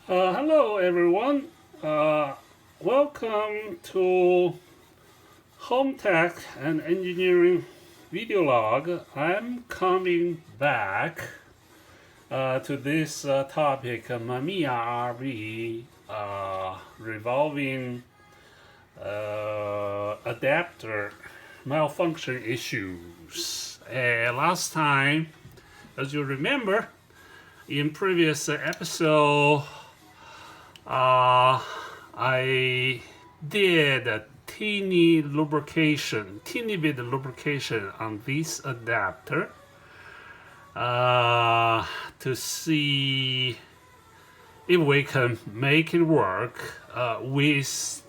Hello everyone. Welcome to Home Tech and Engineering video log. I'm coming back to this topic, Mamiya RB revolving adapter malfunction issues. Last time, as you remember, in previous episode, I did a teeny bit lubrication on this adapter to see if we can make it work with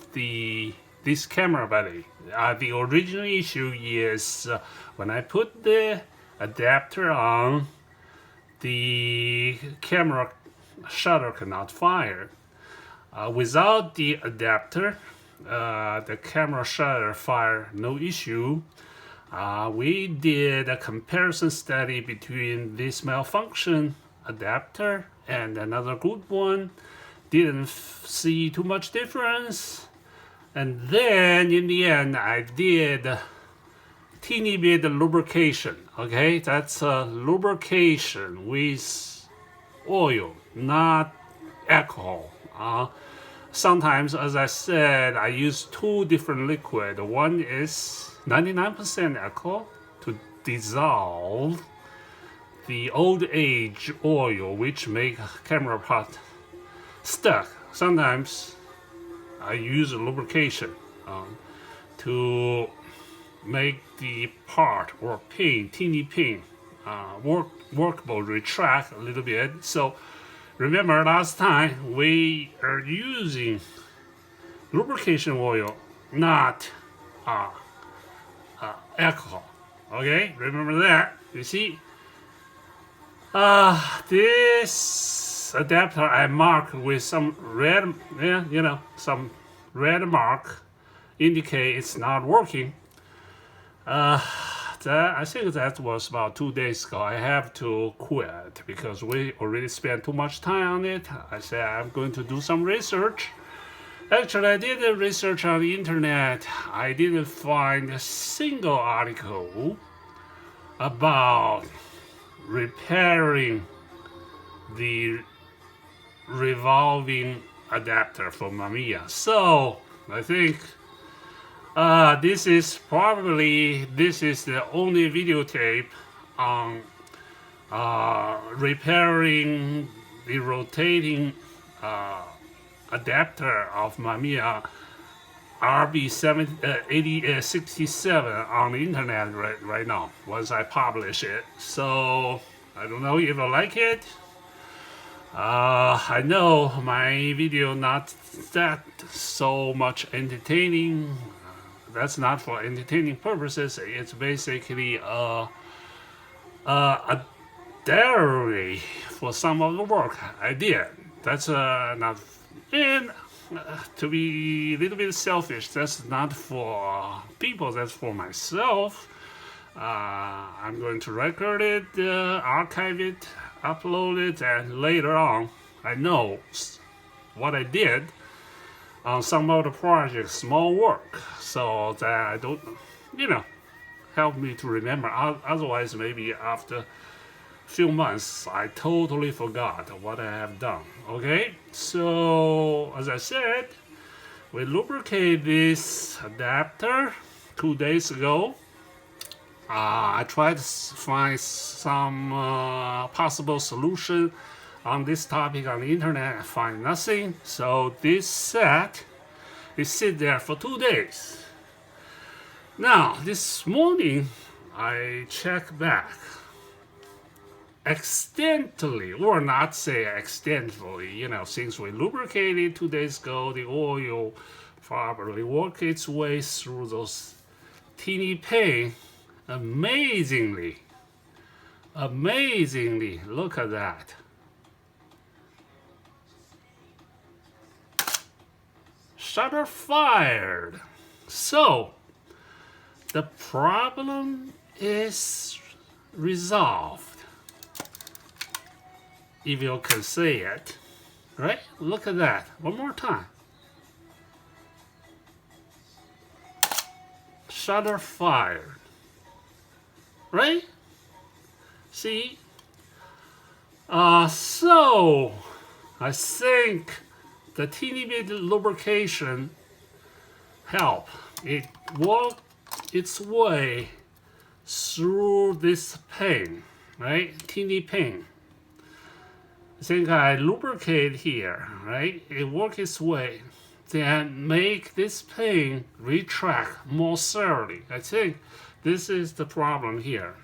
this camera body. The original issue is when I put the adapter on, the camera shutter cannot fire. Without the adapter, the camera shutter fire no issue. We did a comparison study between this malfunction adapter and another good one. Didn't see too much difference. And then in the end, I did teeny bit lubrication. Okay, that's lubrication with oil, not alcohol. Sometimes, as I said, I use two different liquid. One is 99% alcohol to dissolve the old age oil, which make camera part stuck. Sometimes I use lubrication to make the part or pin, teeny pin, workable, retract a little bit. So remember last time we are using lubrication oil, not alcohol. Okay, remember that. You see, this adapter I marked with some red, some red mark indicate it's not working. I think that was about 2 days ago. I have to quit because we already spent too much time on it. I said I'm going to do some research. Actually, I did the research on the internet. I didn't find a single article about repairing the revolving adapter for Mamiya. So I think this is the only videotape on repairing the rotating adapter of Mamiya RB67 on the internet right now once I publish it. So I don't know if I like it. I know my video not that so much entertaining. That's not for entertaining purposes. It's basically a diary for some of the work I did. That's not, and to be a little bit selfish, that's not for people, that's for myself. I'm going to record it, archive it, upload it, and later on, I know what I did on some of the projects, small work, so that I don't, help me to remember. Otherwise, maybe after a few months, I totally forgot what I have done. Okay, so as I said, we lubricate this adapter 2 days ago. I tried to find some possible solution on this topic on the internet. I find nothing. So this set is sit there for 2 days. Now this morning I check back. Accidentally, or not say accidentally, since we lubricated 2 days ago, the oil probably worked its way through those teeny pin. Amazingly, look at that. Shutter fired. So the problem is resolved, if you can say it. right? Look at that. One more time. Shutter fired, right? See? So I think the teeny bit lubrication help. It worked its way through this paint, right? Teeny paint. I think I lubricate here, right? It works its way. Then make this paint retract more thoroughly. I think this is the problem here.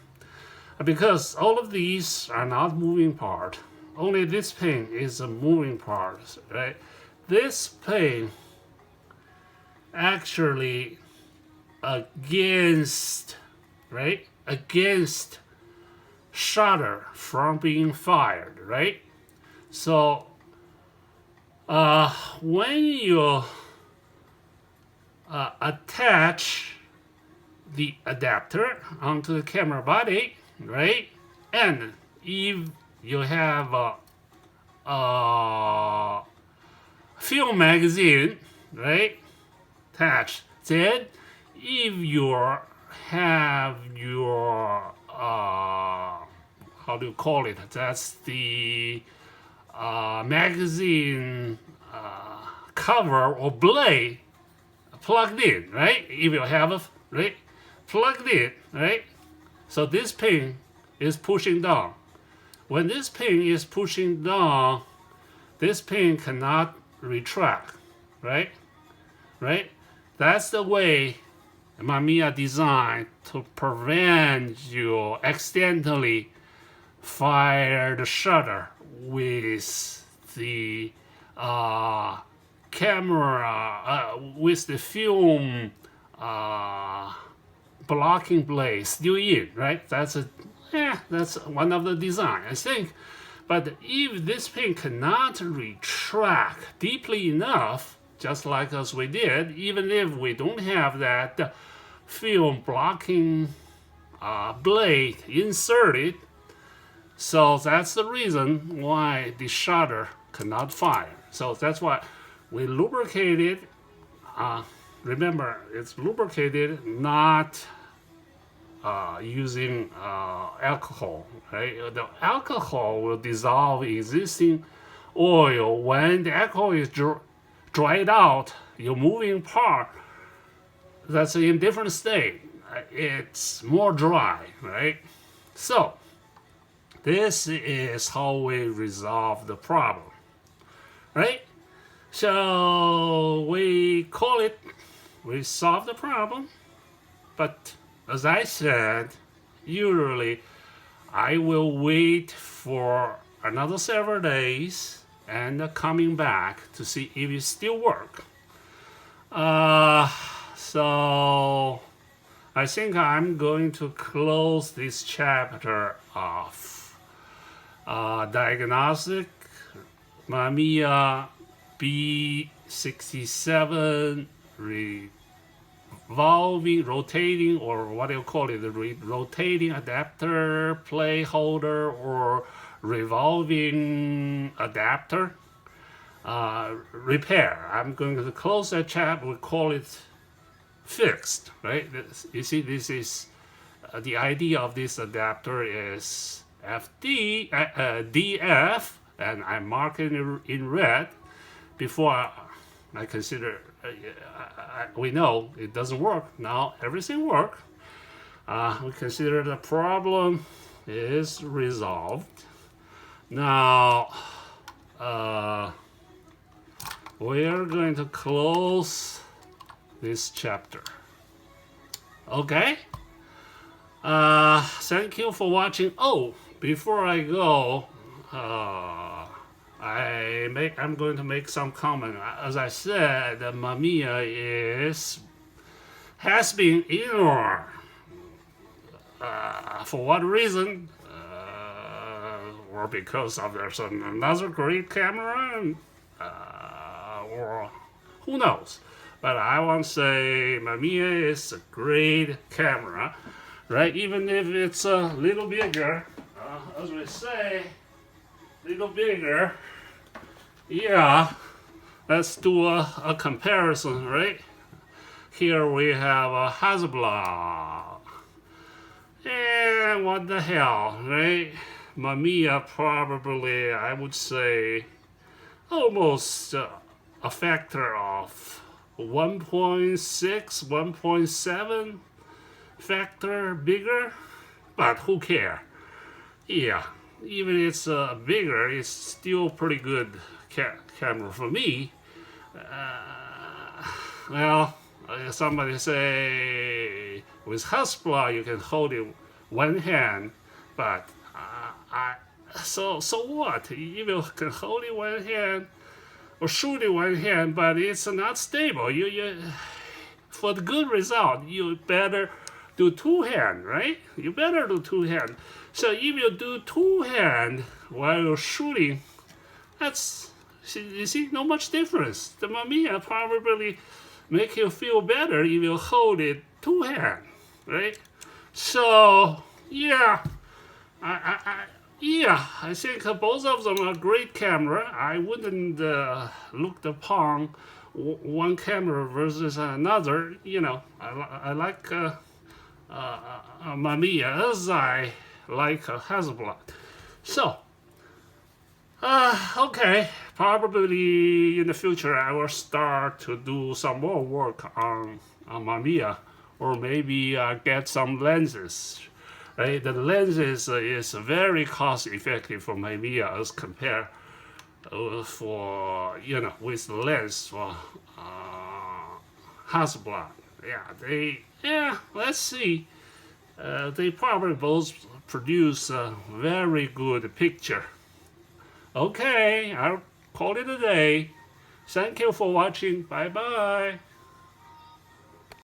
Because all of these are not moving part. Only this paint is a moving part, right? This paint actually against, right? Against shutter from being fired, right? So when you attach the adapter onto the camera body, right? And if you have a film magazine, right, attached, then if you have your how do you call it? That's the magazine cover or blade plugged in, right? If you have a right plugged in, right? So this pin is pushing down. When this pin is pushing down, this pin cannot retract, right? Right? That's the way Mamiya designed to prevent you accidentally fire the shutter with the camera, with the film blocking blade still in, right? That's one of the design, I think. But if this pin cannot retract deeply enough, just like as we did, even if we don't have that film blocking blade inserted, so that's the reason why the shutter cannot fire. So that's why we lubricated. Remember, it's lubricated, not using alcohol, right? The alcohol will dissolve existing oil. When the alcohol is dried out, your moving part that's in different state, it's more dry, right? So this is how we resolve the problem, right? So we call it, we solve the problem, but as I said, usually I will wait for another several days and coming back to see if it still works. So I think I'm going to close this chapter of diagnostic Mamiya RB67 revolving, rotating, or what do you call it, the rotating adapter, play holder, or revolving adapter repair. I'm going to close that chapter. We call it fixed, right? You see, this is the idea of this adapter is DF, and I mark it in red before I consider. We know it doesn't work. Now everything works. We consider the problem is resolved. Now we are going to close this chapter. Okay? Thank you for watching. Oh, before I go, I'm going to make some comment. As I said, the Mamiya has been ignored. For what reason? Or because of there's another great camera, or who knows? But I want to say Mamiya is a great camera, right? Even if it's a little bigger, as we say, little bigger, Yeah, let's do a comparison, right? Here we have a Hasselblad. And what the hell, right? Mamiya probably, I would say, almost a factor of 1.6, 1.7 factor bigger, but who cares? Yeah, even it's bigger, it's still pretty good camera for me. Well, somebody say with Hasselblad you can hold it one hand, but so what? You can hold it one hand or shoot it one hand, but it's not stable. You for the good result, you better do two hand, right? You better do two hand. So if you do two hand while you're shooting, that's you see no much difference. The Mamiya probably make you feel better if you hold it two hand, right? So yeah, I think both of them are great camera. I wouldn't look upon one camera versus another. You know, I like Mamiya as I like Hasselblad. So, okay, probably in the future I will start to do some more work on Mamiya, or maybe get some lenses. Right, the lenses is very cost effective for Mamiya as compared for with the lens for Hasselblad. Let's see. They probably both produce a very good picture. Okay, I'll call it a day. Thank you for watching. Bye bye.